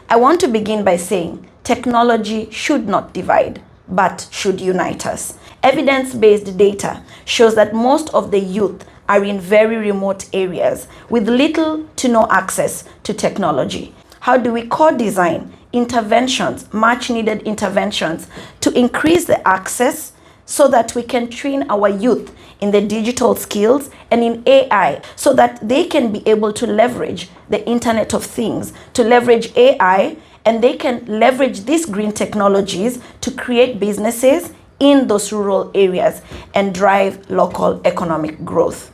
I want to begin by saying technology should not divide, but should unite us. Evidence-based data shows that most of the youth are in very remote areas with little to no access to technology. How do we co-design interventions, much needed interventions, to increase the access so that we can train our youth in the digital skills and in AI so that they can be able to leverage the Internet of Things, to leverage AI, and they can leverage these green technologies to create businesses in those rural areas and drive local economic growth.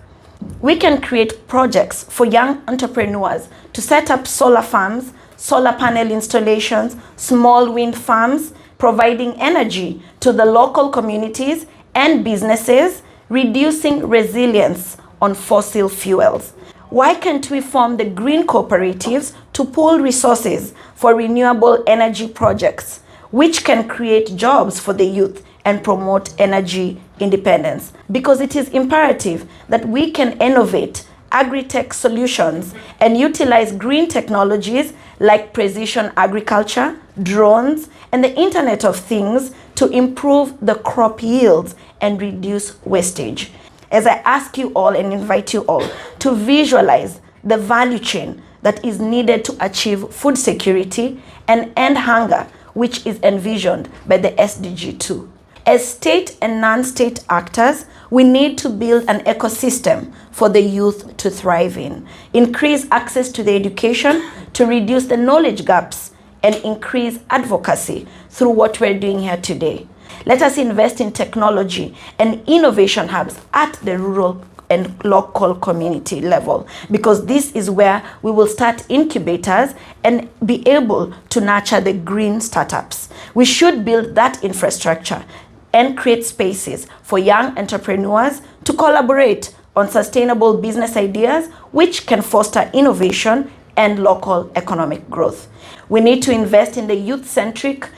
We can create projects for young entrepreneurs to set up solar farms, solar panel installations, small wind farms, providing energy to the local communities and businesses, reducing resilience on fossil fuels. Why can't we form the green cooperatives to pool resources for renewable energy projects, which can create jobs for the youth and promote energy independence? Because it is imperative that we can innovate agri-tech solutions and utilize green technologies like precision agriculture, drones, and the Internet of Things to improve the crop yields and reduce wastage. As I ask you all and invite you all to visualize the value chain that is needed to achieve food security and end hunger, which is envisioned by the SDG 2. As state and non-state actors, we need to build an ecosystem for the youth to thrive in, increase access to the education, to reduce the knowledge gaps, and increase advocacy through what we're doing here today. Let us invest in technology and innovation hubs at the rural and local community level, because this is where we will start incubators and be able to nurture the green startups. We should build that infrastructure and create spaces for young entrepreneurs to collaborate on sustainable business ideas which can foster innovation and local economic growth. We need to invest in the youth-centric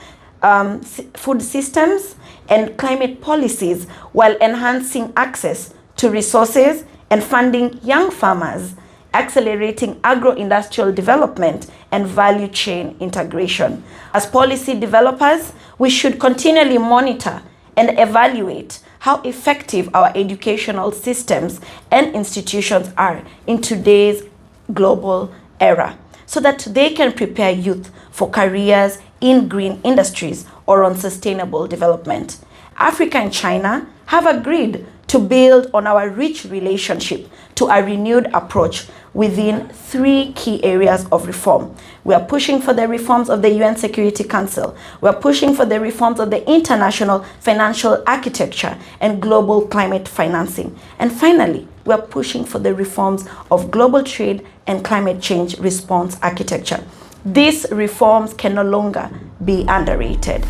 food systems and climate policies while enhancing access to resources and funding young farmers, accelerating agro-industrial development and value chain integration. As policy developers, we should continually monitor and evaluate how effective our educational systems and institutions are in today's global era, so that they can prepare youth for careers in green industries or on sustainable development. Africa and China have agreed to build on our rich relationship to a renewed approach within 3 key areas of reform. We are pushing for the reforms of the UN Security Council. We are pushing for the reforms of the international financial architecture and global climate financing. And finally, we are pushing for the reforms of global trade and climate change response architecture. These reforms can no longer be underrated.